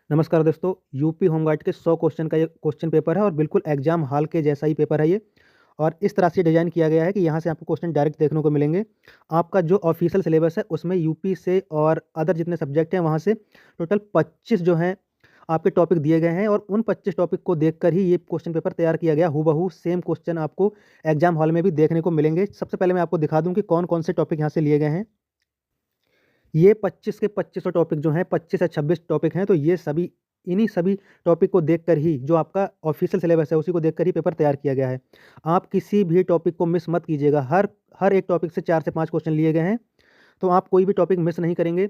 नमस्कार दोस्तों, UP home guard के 100 क्वेश्चन का ये क्वेश्चन पेपर है और बिल्कुल एग्जाम हॉल के जैसा ही पेपर है ये। और इस तरह से डिज़ाइन किया गया है कि यहाँ से आपको क्वेश्चन डायरेक्ट देखने को मिलेंगे। आपका जो ऑफिशियल सिलेबस है उसमें यूपी से और अदर जितने सब्जेक्ट हैं वहाँ से टोटल 25 जो हैं आपके टॉपिक दिए गए हैं और उन 25 टॉपिक को देखकर ही ये क्वेश्चन पेपर तैयार किया गया। हूबहू सेम क्वेश्चन आपको एग्जाम हॉल में भी देखने को मिलेंगे। सबसे पहले मैं आपको दिखा दूँ कि कौन-कौन से टॉपिक यहाँ से लिए गए हैं। ये 25 के 2500 टॉपिक जो हैं 25 या 26 टॉपिक हैं, तो ये सभी इन्हीं सभी टॉपिक को देखकर ही जो आपका ऑफिशियल सिलेबस है उसी को देखकर ही पेपर तैयार किया गया है। आप किसी भी टॉपिक को मिस मत कीजिएगा। हर हर एक टॉपिक से 4 से 5 क्वेश्चन लिए गए हैं, तो आप कोई भी टॉपिक मिस नहीं करेंगे।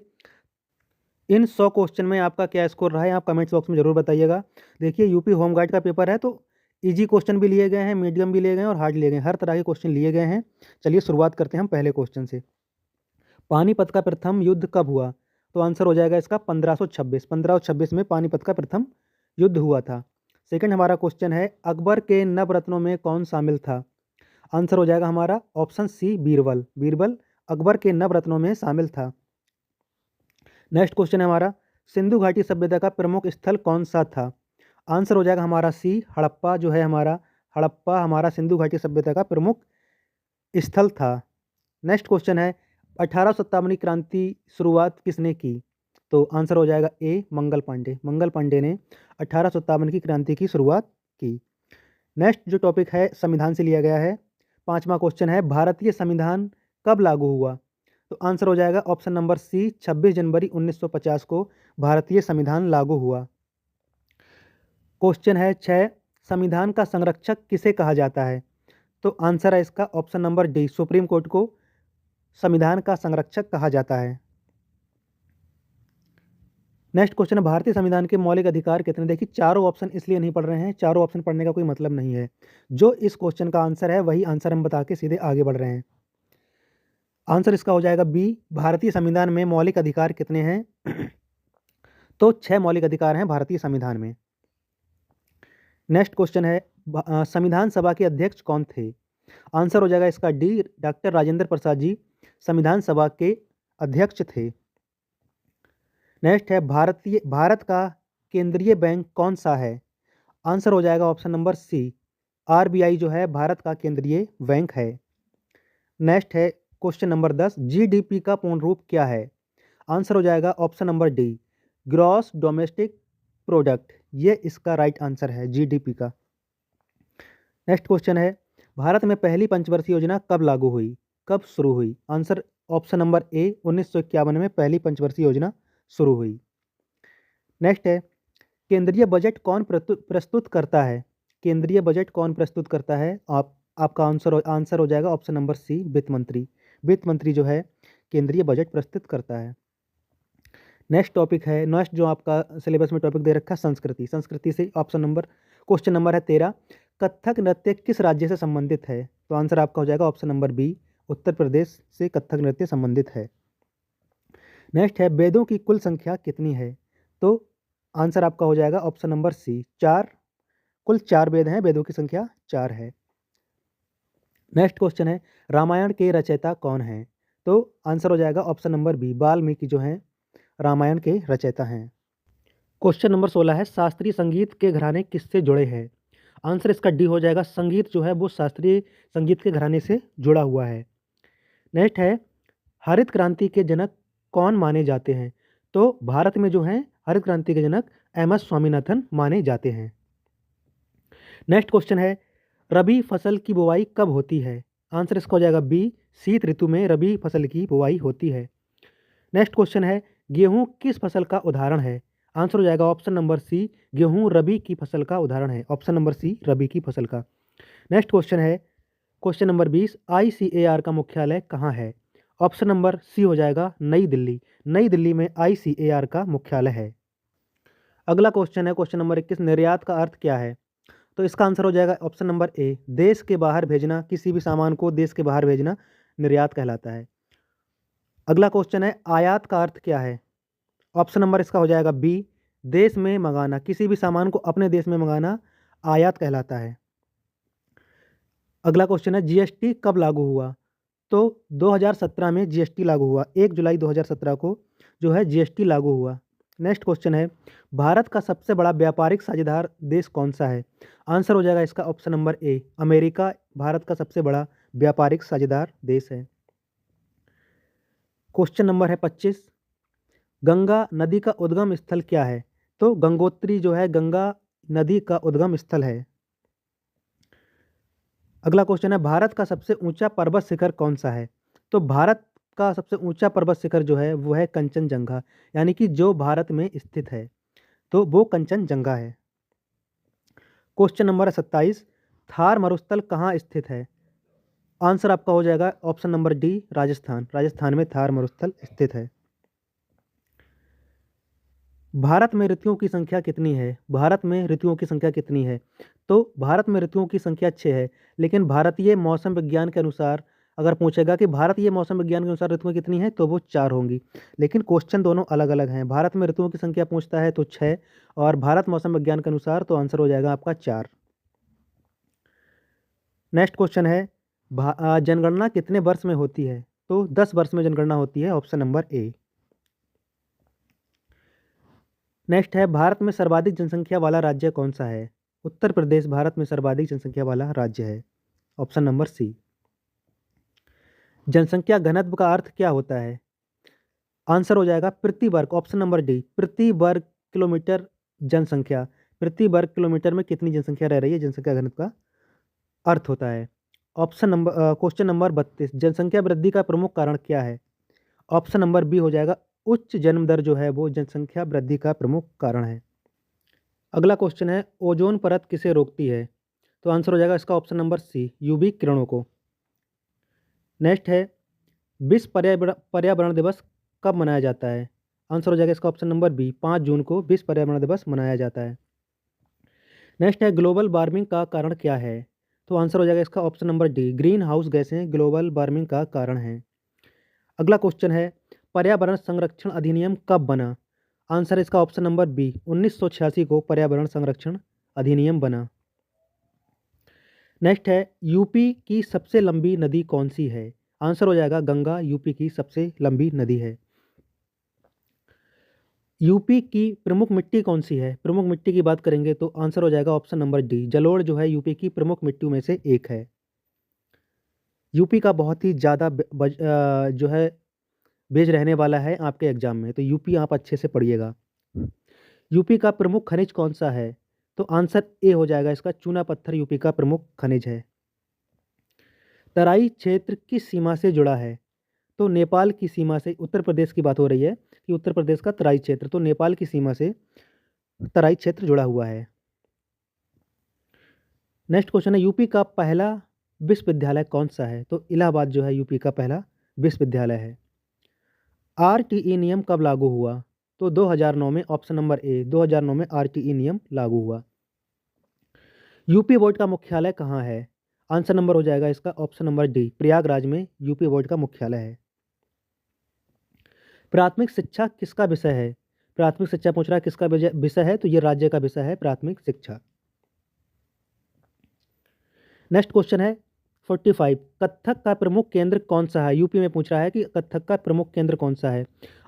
इन 100 क्वेश्चन में आपका क्या स्कोर रहा है आप कमेंट्स बॉक्स में ज़रूर बताइएगा। देखिए यूपी होमगार्ड का पेपर है तो ईजी क्वेश्चन भी लिए गए हैं, मीडियम भी लिए गए हैं और हार्ड लिए गए हैं। हर तरह के क्वेश्चन लिए गए हैं। चलिए शुरुआत करते हैं हम पहले क्वेश्चन से। पानीपत का प्रथम युद्ध कब हुआ? तो आंसर हो जाएगा इसका 1526। 1526 में पानीपत का प्रथम युद्ध हुआ था। सेकंड हमारा क्वेश्चन है अकबर के नवरत्नों में कौन शामिल था? आंसर हो जाएगा हमारा ऑप्शन सी बीरबल। बीरबल अकबर के नवरत्नों में शामिल था। नेक्स्ट क्वेश्चन है हमारा सिंधु घाटी सभ्यता का प्रमुख स्थल कौन सा था? आंसर हो जाएगा हमारा सी हड़प्पा जो है हड़प्पा हमारा सिंधु घाटी सभ्यता का प्रमुख स्थल था। नेक्स्ट क्वेश्चन है 1857 की क्रांति शुरुआत किसने की? तो आंसर हो जाएगा ए मंगल पांडे। मंगल पांडे ने 1857 की क्रांति की शुरुआत की। नेक्स्ट जो टॉपिक है संविधान से लिया गया है। पांचवा क्वेश्चन है भारतीय संविधान कब लागू हुआ? तो आंसर हो जाएगा ऑप्शन नंबर सी 26 जनवरी 1950 को भारतीय संविधान लागू हुआ। क्वेश्चन है 6 संविधान का संरक्षक किसे कहा जाता है? तो आंसर है इसका option number D supreme court को संविधान का संरक्षक कहा जाता है। नेक्स्ट क्वेश्चन है भारतीय संविधान के मौलिक अधिकार कितने? देखिए चारों ऑप्शन इसलिए नहीं पढ़ रहे हैं, चारों ऑप्शन पढ़ने का कोई मतलब नहीं है। जो इस क्वेश्चन का आंसर है वही आंसर हम बता के सीधे आगे बढ़ रहे हैं। आंसर इसका हो जाएगा बी भारतीय संविधान में मौलिक अधिकार कितने हैं? तो 6 मौलिक अधिकार हैं भारतीय संविधान में। नेक्स्ट क्वेश्चन है संविधान सभा के अध्यक्ष कौन थे? आंसर हो जाएगा इसका डी डॉक्टर राजेंद्र प्रसाद जी संविधान सभा के अध्यक्ष थे। नेक्स्ट है भारत का केंद्रीय बैंक कौन सा है? आंसर हो जाएगा ऑप्शन नंबर सी आरबीआई जो है भारत का केंद्रीय बैंक है। नेक्स्ट है क्वेश्चन नंबर 10 जीडीपी का पूर्ण रूप क्या है? आंसर हो जाएगा option number D gross domestic product. ये इसका राइट आंसर है जीडीपी का। नेक्स्ट क्वेश्चन है भारत में पहली पंचवर्षीय योजना कब लागू हुई, कब शुरू हुई? आंसर ऑप्शन नंबर ए 1951 में पहली पंचवर्षीय योजना शुरू हुई। नेक्स्ट है केंद्रीय बजट कौन प्रस्तुत करता है? केंद्रीय बजट कौन प्रस्तुत करता है? आपका आंसर हो जाएगा ऑप्शन नंबर सी वित्त मंत्री। वित्त मंत्री जो है केंद्रीय बजट प्रस्तुत करता है। नेक्स्ट टॉपिक है नेक्स्ट जो आपका सिलेबस में टॉपिक दे रखा है संस्कृति। संस्कृति से क्वेश्चन नंबर है 13 कथक नृत्य किस राज्य से संबंधित है? तो आंसर आपका हो जाएगा option number B Uttar Pradesh से कथक नृत्य संबंधित है। नेक्स्ट है वेदों की कुल संख्या कितनी है? तो आंसर आपका हो जाएगा ऑप्शन नंबर सी 4। कुल 4 वेद हैं, वेदों की संख्या 4 है। नेक्स्ट क्वेश्चन है रामायण के रचयिता कौन हैं? तो आंसर हो जाएगा ऑप्शन नंबर बी वाल्मीकि जो हैं रामायण के रचयिता हैं। क्वेश्चन नंबर 16 है शास्त्रीय संगीत के घराने किससे जुड़े हैं? आंसर इसका डी हो जाएगा संगीत जो है वो शास्त्रीय संगीत के घराने से जुड़ा हुआ है। नेक्स्ट है हरित क्रांति के जनक कौन माने जाते हैं? तो भारत में जो है हरित क्रांति के जनक एमएस स्वामीनाथन माने जाते हैं। नेक्स्ट क्वेश्चन है रबी फसल की बुवाई कब होती है? आंसर इसका हो जाएगा बी शीत ऋतु में रबी फसल की बुवाई होती है। नेक्स्ट क्वेश्चन है गेहूं किस फसल का उदाहरण है? आंसर हो जाएगा ऑप्शन नंबर सी गेहूं रबी की फसल का उदाहरण है। ऑप्शन नंबर सी रबी की फसल का। नेक्स्ट क्वेश्चन है क्वेश्चन नंबर 20 आईसीएआर का मुख्यालय कहाँ है? ऑप्शन नंबर सी हो जाएगा नई दिल्ली। नई दिल्ली में आईसीएआर का मुख्यालय है। अगला क्वेश्चन है क्वेश्चन नंबर 21 निर्यात का अर्थ क्या है? तो इसका आंसर हो जाएगा ऑप्शन नंबर ए देश के बाहर भेजना। किसी भी सामान को देश के बाहर भेजना निर्यात कहलाता है। अगला क्वेश्चन है आयात का अर्थ क्या है? ऑप्शन नंबर इसका हो जाएगा बी देश में मंगाना। किसी भी सामान को अपने देश में मंगाना आयात कहलाता है। अगला क्वेश्चन है जीएसटी कब लागू हुआ? तो 2017 में जीएसटी लागू हुआ। 1 जुलाई 2017 को जो है जीएसटी लागू हुआ। नेक्स्ट क्वेश्चन है, भारत का सबसे बड़ा व्यापारिक साझेदार देश कौन सा है? आंसर हो जाएगा इसका option number A, America Bharat का सबसे बड़ा व्यापारिक साझेदार देश है। क्वेश्चन नंबर है 25, गंगा नदी का उद्गम स्थल क्या है? तो गंगोत्री जो है गंगा नदी का उद्गम स्थल है। अगला क्वेश्चन है, भारत का सबसे ऊंचा पर्वत शिखर कौन सा है? तो भारत का सबसे ऊंचा पर्वत शिखर जो है वो है कंचनजंगा, यानी कि जो भारत में स्थित है, तो वो कंचनजंगा है। क्वेश्चन नंबर 27, थार मरुस्थल कहाँ स्थित है? आंसर आपका हो जाएगा option number D, Rajasthan. Rajasthan में थार मरुस्थल स्थित है। भारत में ऋतुओं की संख्या कितनी है? भारत में ऋतुओं की संख्या कितनी है? तो भारत में ऋतुओं की संख्या 6 है, लेकिन भारतीय मौसम विज्ञान के अनुसार अगर पूछेगा कि भारतीय मौसम विज्ञान के अनुसार ऋतुएं कितनी हैं, तो वो 4 होंगी। लेकिन क्वेश्चन दोनों अलग-अलग हैं। भारत में ऋतुओं की संख्या पूछता है तो 6, और भारत मौसम विज्ञान के अनुसार तो आंसर हो जाएगा आपका 4। नेक्स्ट क्वेश्चन है, जनगणना कितने वर्ष में होती है? तो 10 वर्ष में जनगणना होती है, ऑप्शन नंबर ए। नेक्स्ट है, भारत में सर्वाधिक जनसंख्या वाला राज्य कौन सा है? उत्तर प्रदेश भारत में सर्वाधिक जनसंख्या वाला राज्य है, ऑप्शन नंबर सी। जनसंख्या घनत्व का अर्थ क्या होता है? आंसर हो जाएगा प्रति वर्ग, ऑप्शन नंबर डी, प्रति वर्ग किलोमीटर जनसंख्या। प्रति वर्ग किलोमीटर में कितनी जनसंख्या रह रही है, जनसंख्या घनत्व का अर्थ होता है। क्वेश्चन नंबर 32, जनसंख्या वृद्धि का प्रमुख कारण क्या है? ऑप्शन नंबर बी हो जाएगा, उच्च जन्म दर जो है वो जनसंख्या वृद्धि का प्रमुख कारण है। अगला क्वेश्चन है, ओजोन परत किसे रोकती है? तो आंसर हो जाएगा इसका ऑप्शन नंबर सी, यूवी किरणों को। नेक्स्ट है, विश्व पर्यावरण दिवस कब मनाया जाता है? आंसर हो जाएगा इसका ऑप्शन नंबर बी, 5 जून को विश्व पर्यावरण दिवस मनाया जाता है। नेक्स्ट है, ग्लोबल वार्मिंग का कारण क्या है? तो आंसर हो जाएगा इसका option number D, green house गैसें ग्लोबल वार्मिंग का कारण है। अगला क्वेश्चन है, पर्यावरण संरक्षण अधिनियम कब बना? आंसर इसका ऑप्शन नंबर बी, 1986 को पर्यावरण संरक्षण अधिनियम बना। नेक्स्ट है, यूपी की सबसे लंबी नदी कौन सी है? आंसर हो जाएगा गंगा यूपी की सबसे लंबी नदी है। यूपी की प्रमुख मिट्टी कौन सी है? प्रमुख मिट्टी की बात करेंगे तो आंसर हो जाएगा ऑप्शन नंबर डी, जलोढ़ जो है यूपी की प्रमुख मिट्टियों में से एक है। यूपी का बहुत ही ज़्यादा जो है बेज रहने वाला है आपके एग्जाम में, तो यूपी आप अच्छे से पढ़िएगा। यूपी का प्रमुख खनिज कौन सा है? तो आंसर ए हो जाएगा इसका, चूना पत्थर यूपी का प्रमुख खनिज है। तराई क्षेत्र किस सीमा से जुड़ा है? तो नेपाल की सीमा से। उत्तर प्रदेश की बात हो रही है कि उत्तर प्रदेश का तराई क्षेत्र, तो नेपाल की सीमा से तराई क्षेत्र जुड़ा हुआ है। नेक्स्ट क्वेश्चन है, यूपी का पहला विश्वविद्यालय कौन सा है? तो इलाहाबाद जो है यूपी का पहला विश्वविद्यालय है। आरटीई नियम कब लागू हुआ? तो 2009 में, ऑप्शन नंबर ए, 2009 में आरटीई नियम लागू हुआ। यूपी बोर्ड का मुख्यालय कहाँ है? आंसर नंबर हो जाएगा इसका ऑप्शन नंबर डी, प्रयागराज में यूपी बोर्ड का मुख्यालय है। प्राथमिक शिक्षा किसका विषय है? प्राथमिक शिक्षा पूछ रहा है किसका विषय है, तो ये राज्य का विषय है प्राथमिक शिक्षा। नेक्स्ट क्वेश्चन है 45, कथक का प्रमुख केंद्र कौन सा है? यूपी में पूछ रहा है कि कथक का प्रमुख केंद्र कौन सा है।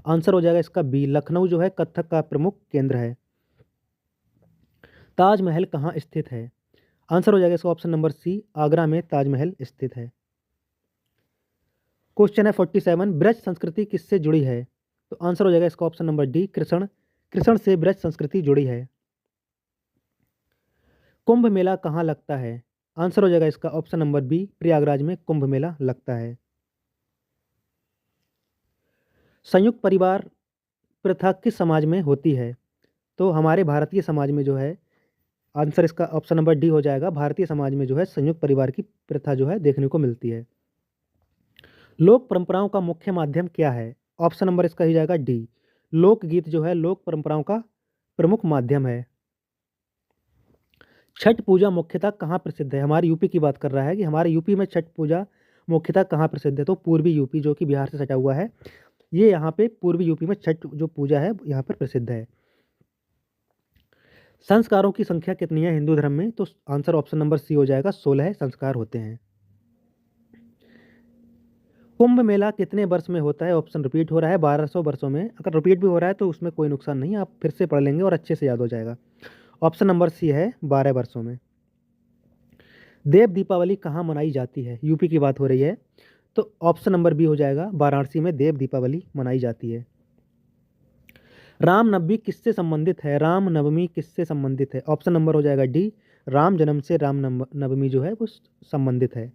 आंसर हो जाएगा इसका बी, लखनऊ जो है कथक का प्रमुख केंद्र है। ताजमहल कहाँ स्थित है? आंसर हो जाएगा इसका ऑप्शन नंबर सी, आगरा में ताजमहल स्थित है। क्वेश्चन है 47, ब्रज संस्कृति किससे जुड़ी है? तो आंसर हो जाएगा इसका option number D, Krishna. Krishna से ब्रज संस्कृति जुड़ी है। कुंभ मेला कहाँ लगता है? आंसर हो जाएगा इसका ऑप्शन नंबर बी, प्रयागराज में कुंभ मेला लगता है। संयुक्त परिवार प्रथा किस समाज में होती है? तो हमारे भारतीय समाज में जो है, आंसर इसका ऑप्शन नंबर डी हो जाएगा, भारतीय समाज में जो है संयुक्त परिवार की प्रथा जो है देखने को मिलती है। लोक परंपराओं का मुख्य माध्यम क्या है? ऑप्शन नंबर इसका ही जाएगा डी, लोकगीत जो है लोक परंपराओं का प्रमुख माध्यम है। छठ पूजा मुख्यतः कहाँ प्रसिद्ध है? हमारे यूपी की बात कर रहा है कि हमारे यूपी में छठ पूजा मुख्यतः कहाँ प्रसिद्ध है? तो पूर्वी यूपी जो कि बिहार से सटा हुआ है, ये यहाँ पे पूर्वी यूपी में छठ जो पूजा है यहाँ पर प्रसिद्ध है। संस्कारों की संख्या कितनी है हिंदू धर्म में? तो आंसर ऑप्शन नंबर सी हो जाएगा, 16 संस्कार होते हैं। कुंभ मेला कितने वर्ष में होता है? ऑप्शन रिपीट हो रहा है 1200 वर्षों में। अगर रिपीट भी हो रहा है तो उसमें कोई नुकसान नहीं है, आप फिर से पढ़ लेंगे और अच्छे से याद हो जाएगा। ऑप्शन नंबर सी है 12 वर्षों में। देव दीपावली कहाँ मनाई जाती है? यूपी की बात हो रही है, तो ऑप्शन नंबर बी हो जाएगा, वाराणसी में देव दीपावली मनाई जाती है। रामनवमी किससे संबंधित है? रामनवमी किससे संबंधित है? ऑप्शन नंबर हो जाएगा डी, राम जन्म से रामनवमी जो है वो संबंधित है।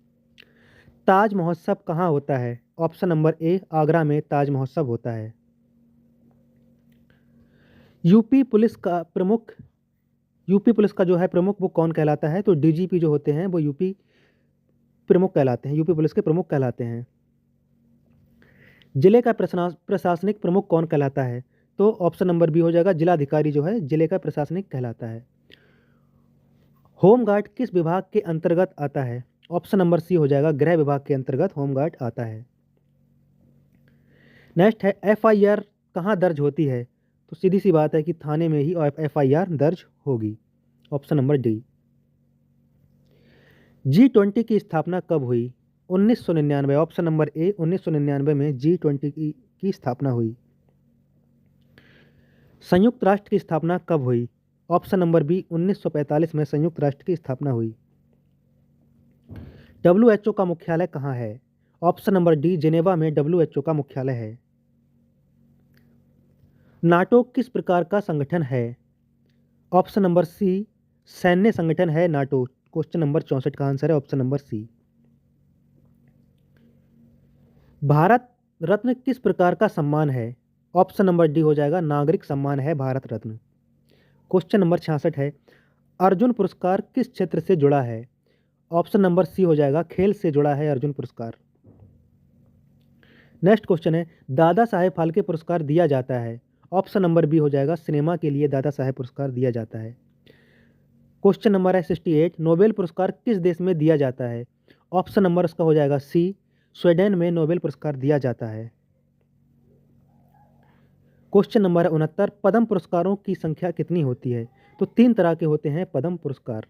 ताज महोत्सव कहाँ होता है? ऑप्शन नंबर ए, आगरा में ताज महोत्सव होता है। यूपी पुलिस का प्रमुख, यूपी पुलिस का जो है प्रमुख वो कौन कहलाता है? तो डीजीपी जो होते हैं वो यूपी प्रमुख कहलाते हैं, यूपी पुलिस के प्रमुख कहलाते हैं। जिले का प्रशासनिक प्रमुख कौन कहलाता है? तो ऑप्शन नंबर बी हो जाएगा, जिलाधिकारी जो है जिले का प्रशासनिक कहलाता है। होमगार्ड किस विभाग के अंतर्गत आता है? ऑप्शन नंबर सी हो जाएगा, गृह विभाग के अंतर्गत होमगार्ड आता है। नेक्स्ट है, एफआईआर कहाँ दर्ज होती है? तो सीधी सी बात है कि थाने में ही एफआईआर दर्ज होगी। Option number D. G20 की स्थापना कब हुई? 1999। ऑप्शन नंबर ए, 1999 में G20 की स्थापना हुई। संयुक्त राष्ट्र की स्थापना कब हुई? ऑप्शन नंबर बी, 1945 में संयुक्त राष्ट्र की स्थापना हुई। WHO का मुख्यालय कहाँ है? ऑप्शन नंबर डी, जिनेवा में WHO का मुख्यालय है। नाटो किस प्रकार का संगठन है? ऑप्शन नंबर सी, सैन्य संगठन है नाटो। क्वेश्चन नंबर 64 का आंसर है ऑप्शन नंबर सी। भारत रत्न किस प्रकार का सम्मान है? ऑप्शन नंबर डी हो जाएगा, नागरिक सम्मान है भारत रत्न। क्वेश्चन नंबर 66 है, अर्जुन पुरस्कार किस क्षेत्र से जुड़ा है? ऑप्शन नंबर सी हो जाएगा, खेल से जुड़ा है अर्जुन पुरस्कार। नेक्स्ट क्वेश्चन है, दादा साहेब फाल्के पुरस्कार दिया जाता है? ऑप्शन नंबर बी हो जाएगा, सिनेमा के लिए दादा साहेब पुरस्कार दिया जाता है। क्वेश्चन नंबर है 68, नोबेल पुरस्कार किस देश में दिया जाता है? ऑप्शन नंबर उसका हो जाएगा सी, स्वीडन में नोबेल पुरस्कार दिया जाता है। क्वेश्चन नंबर 69, पद्म पुरस्कारों की संख्या कितनी होती है? तो 3 तरह के होते हैं पद्म पुरस्कार।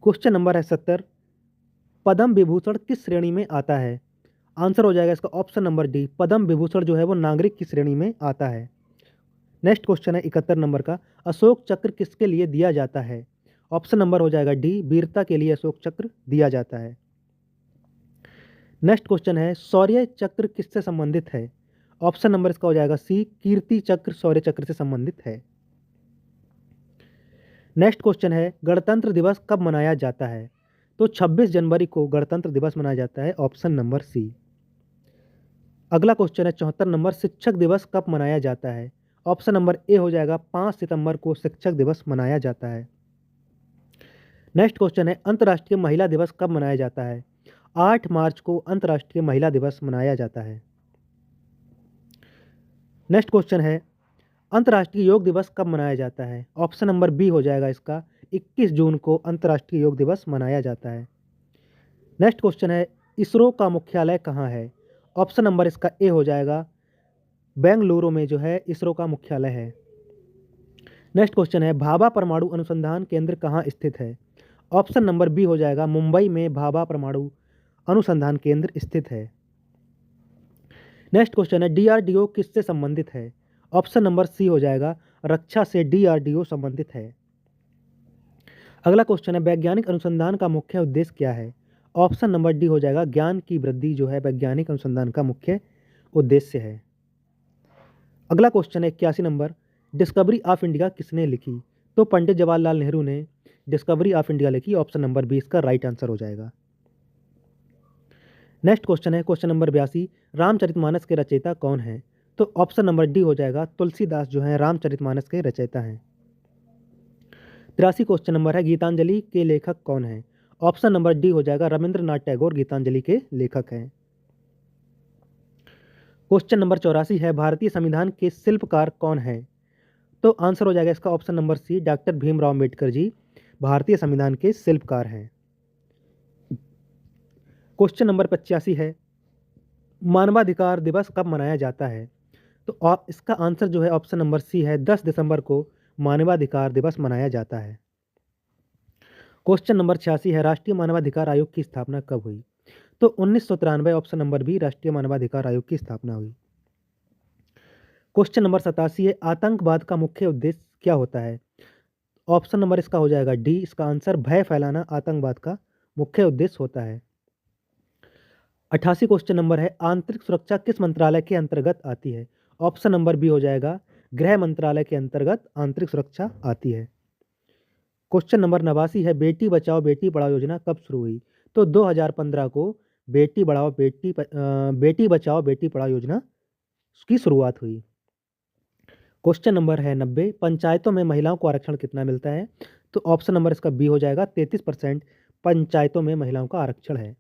क्वेश्चन नंबर है 70, पद्म विभूषण किस श्रेणी में आता है? आंसर हो जाएगा इसका option number D, Padma Vibhushan जो है वो नागरिक की श्रेणी में आता है। नेक्स्ट क्वेश्चन है 71 नंबर का, अशोक चक्र किसके लिए दिया जाता है? ऑप्शन नंबर हो जाएगा डी, वीरता के लिए अशोक चक्र दिया जाता है। नेक्स्ट क्वेश्चन है, शौर्य चक्र किससे संबंधित है? ऑप्शन नंबर इसका हो जाएगा सी, कीर्ति चक्र शौर्य चक्र से संबंधित है। नेक्स्ट क्वेश्चन है, गणतंत्र दिवस कब मनाया जाता है? तो 26 जनवरी को गणतंत्र दिवस मनाया जाता है, ऑप्शन नंबर सी। अगला क्वेश्चन है 74 नंबर, शिक्षक दिवस कब मनाया जाता है? ऑप्शन नंबर ए हो जाएगा, 5 सितंबर को शिक्षक दिवस मनाया जाता है। नेक्स्ट क्वेश्चन है, अंतर्राष्ट्रीय महिला दिवस कब मनाया जाता है? 8 मार्च को अंतर्राष्ट्रीय महिला दिवस मनाया जाता है। नेक्स्ट क्वेश्चन है, अंतर्राष्ट्रीय योग दिवस कब मनाया जाता है? ऑप्शन नंबर बी हो जाएगा इसका, 21 जून को अंतर्राष्ट्रीय योग दिवस मनाया जाता है। नेक्स्ट क्वेश्चन है, इसरो का मुख्यालय कहाँ है? ऑप्शन नंबर इसका ए हो जाएगा, बेंगलुरु में जो है इसरो का मुख्यालय है। नेक्स्ट क्वेश्चन है, भाभा परमाणु अनुसंधान केंद्र कहाँ स्थित है? ऑप्शन नंबर बी हो जाएगा, मुंबई में भाभा परमाणु अनुसंधान केंद्र स्थित है। नेक्स्ट क्वेश्चन है, DRDO किससे संबंधित है? ऑप्शन नंबर सी हो जाएगा, रक्षा से DRDO संबंधित है। अगला क्वेश्चन है, वैज्ञानिक अनुसंधान का मुख्य उद्देश्य क्या है? ऑप्शन नंबर डी हो जाएगा, ज्ञान की वृद्धि जो है वैज्ञानिक अनुसंधान का मुख्य उद्देश्य है। अगला क्वेश्चन है 81 नंबर, डिस्कवरी ऑफ इंडिया किसने लिखी? तो पंडित जवाहरलाल नेहरू ने डिस्कवरी ऑफ इंडिया लिखी, ऑप्शन नंबर बी इसका राइट आंसर हो जाएगा। नेक्स्ट क्वेश्चन है क्वेश्चन नंबर 82, रामचरितमानस के रचयिता कौन है? तो ऑप्शन नंबर डी हो जाएगा, तुलसीदास जो है रामचरितमानस के रचयिता हैं। 83 क्वेश्चन नंबर है, गीतांजलि के लेखक कौन है? ऑप्शन नंबर डी हो जाएगा, रविंद्रनाथ टैगोर गीतांजलि के लेखक हैं। क्वेश्चन नंबर 84 है, भारतीय संविधान के शिल्पकार कौन है? तो आंसर हो जाएगा इसका option number C, doctor Bhimrao Ambedkar ji भारतीय संविधान के शिल्पकार हैं। क्वेश्चन नंबर 85 है, मानवाधिकार दिवस कब मनाया जाता है? तो इसका आंसर जो है ऑप्शन नंबर सी है, 10 दिसंबर को मानवाधिकार दिवस मनाया जाता है। क्वेश्चन नंबर 86 है, राष्ट्रीय मानवाधिकार आयोग की स्थापना कब हुई? तो 1993 ऑप्शन नंबर बी, राष्ट्रीय मानवाधिकार आयोग की स्थापना हुई। क्वेश्चन नंबर 87 है, आतंकवाद का मुख्य उद्देश्य क्या होता है? ऑप्शन नंबर इसका हो जाएगा डी, इसका आंसर भय फैलाना आतंकवाद का मुख्य उद्देश्य होता है। 88 क्वेश्चन नंबर है, आंतरिक सुरक्षा किस मंत्रालय के अंतर्गत आती है? ऑप्शन नंबर बी हो जाएगा, गृह मंत्रालय के अंतर्गत आंतरिक सुरक्षा आती है। क्वेश्चन नंबर 89 है, बेटी बचाओ बेटी पढ़ाओ योजना कब शुरू हुई? तो 2015 को बेटी बचाओ बेटी पढ़ाओ योजना की शुरुआत हुई। क्वेश्चन नंबर है 90, पंचायतों में महिलाओं को आरक्षण कितना मिलता है? तो ऑप्शन नंबर इसका बी हो जाएगा, 33% पंचायतों में महिलाओं का आरक्षण है।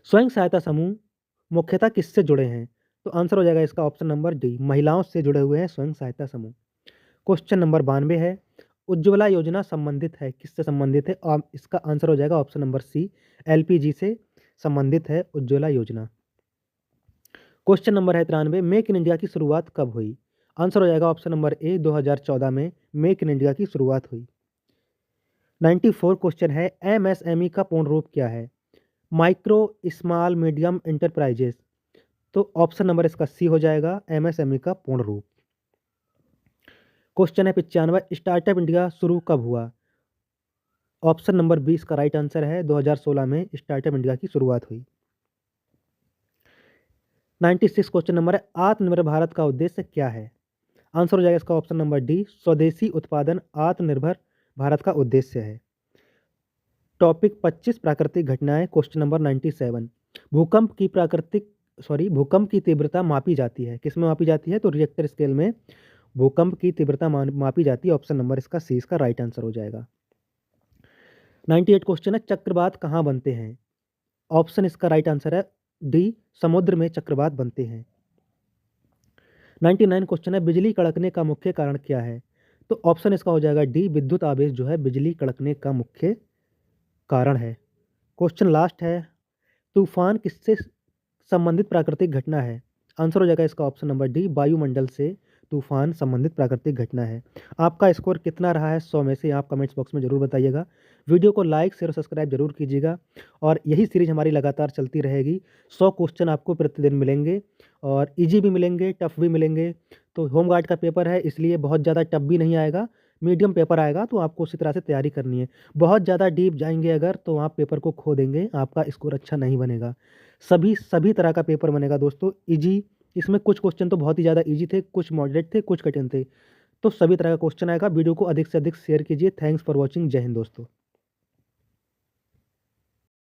स्वयं सहायता समूह मुख्यतः किससे जुड़े हैं? तो आंसर हो जाएगा इसका ऑप्शन नंबर डी, महिलाओं से जुड़े हुए हैं स्वयं सहायता समूह। क्वेश्चन नंबर 92 है, उज्ज्वला योजना संबंधित है, किससे संबंधित है? और इसका आंसर हो जाएगा ऑप्शन नंबर सी, एलपीजी से संबंधित है उज्ज्वला योजना। क्वेश्चन नंबर है 93, मेक इन इंडिया की शुरुआत कब हुई? आंसर हो जाएगा ऑप्शन नंबर ए, 2014 में मेक इन इंडिया की शुरुआत हुई। 94 क्वेश्चन है, एमएसएमई का पूर्ण रूप क्या है? Micro small medium enterprises. तो ऑप्शन नंबर इसका सी हो जाएगा, एमएसएमई का पूर्ण रूप। क्वेश्चन है 95, स्टार्टअप इंडिया शुरू कब हुआ? ऑप्शन नंबर बी इसका राइट आंसर है, 2016 में स्टार्टअप इंडिया की शुरुआत हुई। 96 क्वेश्चन नंबर है, आत्मनिर्भर भारत का उद्देश्य क्या है? आंसर हो जाएगा इसका ऑप्शन नंबर डी, स्वदेशी उत्पादन आत्मनिर्भर भारत का उद्देश्य है। टॉपिक 25, प्राकृतिक घटनाएं। क्वेश्चन नंबर 97, भूकंप की तीव्रता मापी जाती है, किसमें मापी जाती है? तो रिएक्टर स्केल में भूकंप की तीव्रता मापी जाती है। ऑप्शन नंबर इसका सी इसका राइट आंसर हो जाएगा। 98 क्वेश्चन है, चक्रवात कहाँ बनते हैं? ऑप्शन इसका राइट आंसर है डी, समुद्र में चक्रवात बनते हैं। 99 क्वेश्चन है, बिजली कड़कने का मुख्य कारण क्या है? तो ऑप्शन इसका हो जाएगा डी, विद्युत आवेश जो है बिजली कड़कने का मुख्य कारण है। क्वेश्चन लास्ट है, तूफान किससे संबंधित प्राकृतिक घटना है? आंसर हो जाएगा इसका ऑप्शन नंबर डी, वायुमंडल से तूफान संबंधित प्राकृतिक घटना है। आपका स्कोर कितना रहा है 100 में से, आप कमेंट्स बॉक्स में ज़रूर बताइएगा। वीडियो को लाइक शेयर और सब्सक्राइब जरूर कीजिएगा और यही सीरीज हमारी लगातार चलती रहेगी। 100 क्वेश्चन आपको प्रतिदिन मिलेंगे और इजी भी मिलेंगे, टफ भी मिलेंगे। तो होमगार्ड का पेपर है इसलिए बहुत ज़्यादा टफ भी नहीं आएगा, मीडियम पेपर आएगा, तो आपको उसी तरह से तैयारी करनी है। बहुत ज़्यादा डीप जाएंगे अगर तो आप पेपर को खो देंगे, आपका स्कोर अच्छा नहीं बनेगा। सभी तरह का पेपर बनेगा दोस्तों, इजी। इसमें कुछ क्वेश्चन तो बहुत ही ज़्यादा इजी थे, कुछ मॉडरेट थे, कुछ कठिन थे। तो सभी तरह का क्वेश्चन आएगा। वीडियो को अधिक से अधिक शेयर कीजिए। Thanks for watching. जय हिंद दोस्तों।